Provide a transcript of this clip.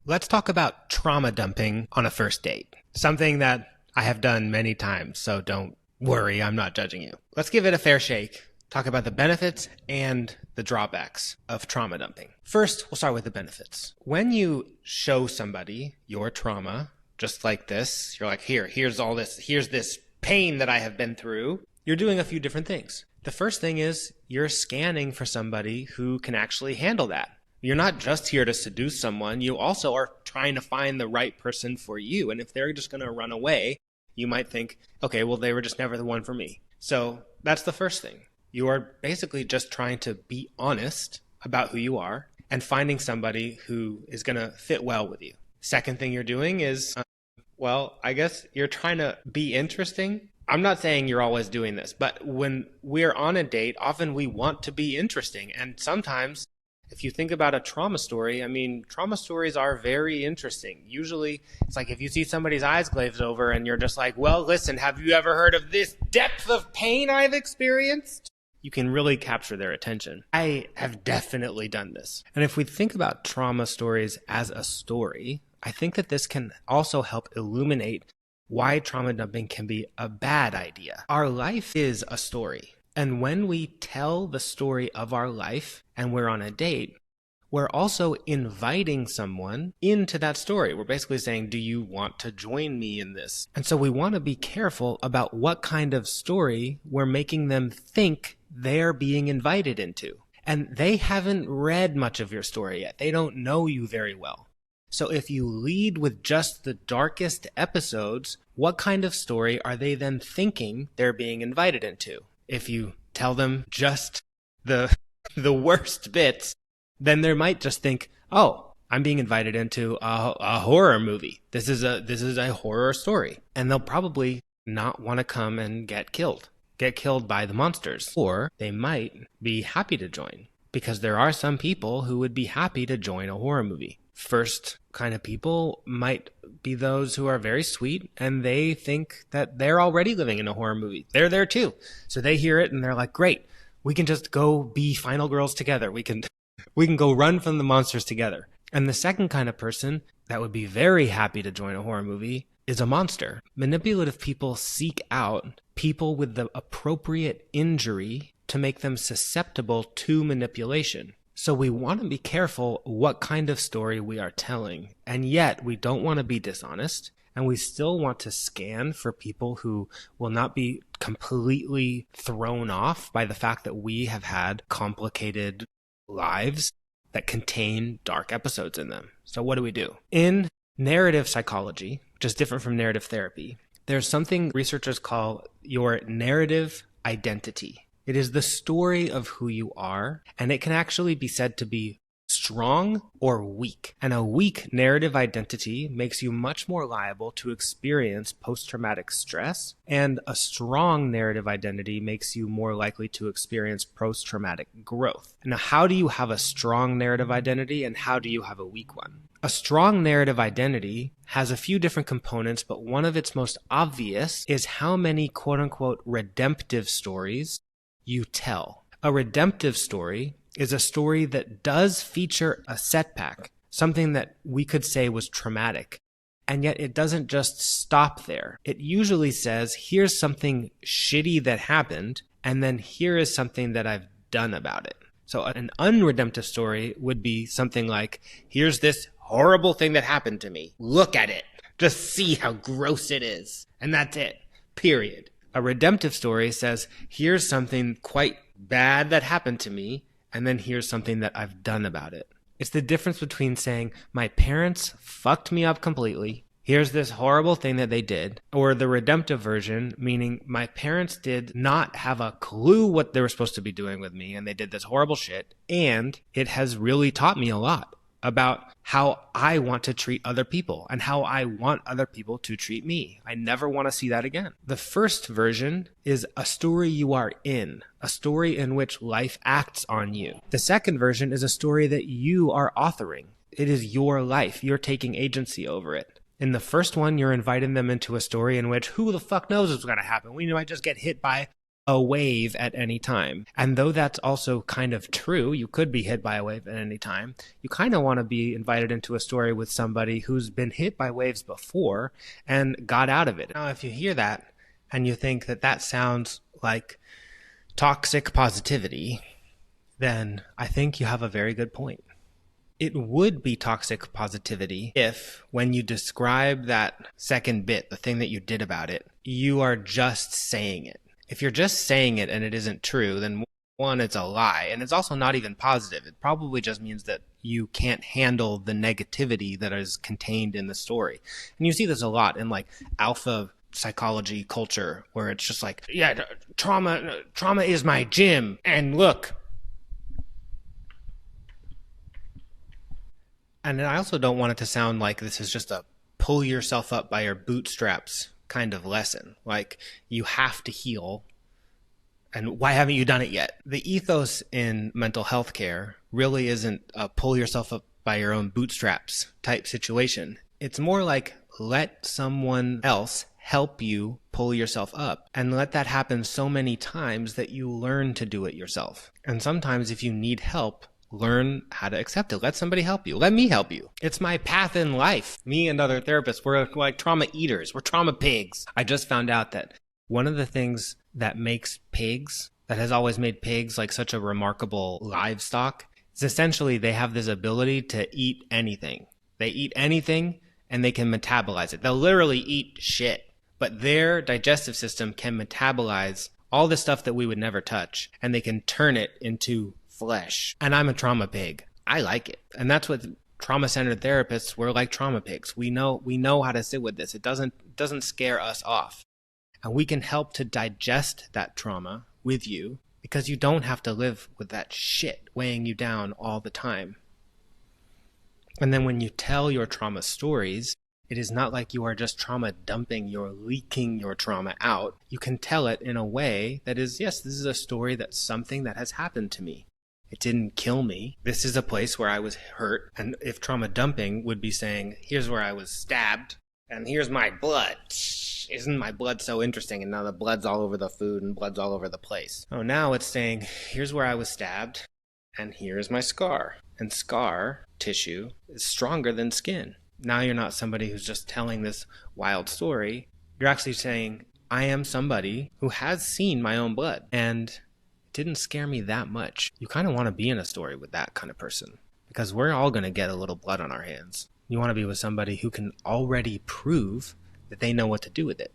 Let's talk about trauma dumping on a first date. Something that I have done many times, so don't worry, I'm not judging you. Let's give it a fair shake. Talk about the benefits and the drawbacks of trauma dumping. First, we'll start with the benefits. When you show somebody your trauma, just like this, you're like, here's all this, here's this pain that I have been through. You're doing a few different things. The first thing is you're scanning for somebody who can actually handle that. You're not just here to seduce someone. You also are trying to find the right person for you. And if they're just going to run away, you might think, okay, well, they were just never the one for me. So that's the first thing. You are basically just trying to be honest about who you are and finding somebody who is going to fit well with you. Second thing you're doing is, I guess you're trying to be interesting. I'm not saying you're always doing this, but when we're on a date, often we want to be interesting. And sometimes if you think about a trauma story, trauma stories are very interesting. Usually, it's like if you see somebody's eyes glazed over and you're just like, well, listen, have you ever heard of this depth of pain I've experienced? You can really capture their attention. I have definitely done this. And if we think about trauma stories as a story, I think that this can also help illuminate why trauma dumping can be a bad idea. Our life is a story. And when we tell the story of our life and we're on a date, we're also inviting someone into that story. We're basically saying, do you want to join me in this? And so we want to be careful about what kind of story we're making them think they're being invited into. And they haven't read much of your story yet. They don't know you very well. So if you lead with just the darkest episodes, what kind of story are they then thinking they're being invited into? If you tell them just the worst bits, then they might just think, oh, I'm being invited into a horror movie. This is a horror story. And they'll probably not want to come and get killed by the monsters. Or they might be happy to join, because there are some people who would be happy to join a horror movie. First kind of people might be those who are very sweet and they think that they're already living in a horror movie. They're there too. So they hear it and they're like, great, we can just go be final girls together. We can go run from the monsters together. And the second kind of person that would be very happy to join a horror movie is a monster. Manipulative people seek out people with the appropriate injury to make them susceptible to manipulation. So we want to be careful what kind of story we are telling, and yet we don't want to be dishonest, and we still want to scan for people who will not be completely thrown off by the fact that we have had complicated lives that contain dark episodes in them. So what do? In narrative psychology, which is different from narrative therapy, there's something researchers call your narrative identity. It is the story of who you are, and it can actually be said to be strong or weak. And a weak narrative identity makes you much more liable to experience post-traumatic stress, and a strong narrative identity makes you more likely to experience post-traumatic growth. Now, how do you have a strong narrative identity and how do you have a weak one? A strong narrative identity has a few different components, but one of its most obvious is how many quote-unquote redemptive stories you tell. A redemptive story is a story that does feature a setback, something that we could say was traumatic, and yet it doesn't just stop there. It usually says, here's something shitty that happened, and then here is something that I've done about it. So an unredemptive story would be something like, here's this horrible thing that happened to me. Look at it. Just see how gross it is. And that's it. Period. A redemptive story says, here's something quite bad that happened to me, and then here's something that I've done about it. It's the difference between saying, my parents fucked me up completely, here's this horrible thing that they did, or the redemptive version, meaning my parents did not have a clue what they were supposed to be doing with me, and they did this horrible shit, and it has really taught me a lot about how I want to treat other people and how I want other people to treat me. I never want to see that again. The first version is a story you are in, a story in which life acts on you. The second version is a story that you are authoring. It is your life. You're taking agency over it. In the first one, you're inviting them into a story in which who the fuck knows what's going to happen. We might just get hit by a wave at any time. And though that's also kind of true, you could be hit by a wave at any time, you kind of want to be invited into a story with somebody who's been hit by waves before and got out of it. Now, if you hear that and you think that that sounds like toxic positivity, then I think you have a very good point. It would be toxic positivity if, when you describe that second bit, the thing that you did about it, you are just saying it. If you're just saying it and it isn't true, then one, it's a lie. And it's also not even positive. It probably just means that you can't handle the negativity that is contained in the story. And you see this a lot in like alpha psychology culture, where it's just like, yeah, trauma is my gym. And look. And I also don't want it to sound like this is just a pull yourself up by your bootstraps kind of lesson. Like, you have to heal. And why haven't you done it yet? The ethos in mental health care really isn't a pull yourself up by your own bootstraps type situation. It's more like, let someone else help you pull yourself up, and let that happen so many times that you learn to do it yourself. And sometimes if you need help, learn how to accept it. Let somebody help you. Let me help you. It's my path in life. Me and other therapists, we're like trauma eaters. We're trauma pigs. I just found out that one of the things that makes pigs, that has always made pigs like such a remarkable livestock, is essentially they have this ability to eat anything. They eat anything and they can metabolize it. They'll literally eat shit, but their digestive system can metabolize all the stuff that we would never touch, and they can turn it into flesh. And I'm a trauma pig. I like it. And that's what trauma-centered therapists, we're like trauma pigs. We know how to sit with this. It doesn't scare us off. And we can help to digest that trauma with you, because you don't have to live with that shit weighing you down all the time. And then when you tell your trauma stories, it is not like you are just trauma dumping, you're leaking your trauma out. You can tell it in a way that is, yes, this is a story that's something that has happened to me. It didn't kill me. This is a place where I was hurt. And if trauma dumping would be saying, here's where I was stabbed, and here's my blood. Isn't my blood so interesting? And now the blood's all over the food and blood's all over the place. Oh, now it's saying, here's where I was stabbed, and here's my scar. And scar tissue is stronger than skin. Now you're not somebody who's just telling this wild story. You're actually saying, I am somebody who has seen my own blood, and didn't scare me that much. You kind of want to be in a story with that kind of person, because we're all going to get a little blood on our hands. You want to be with somebody who can already prove that they know what to do with it.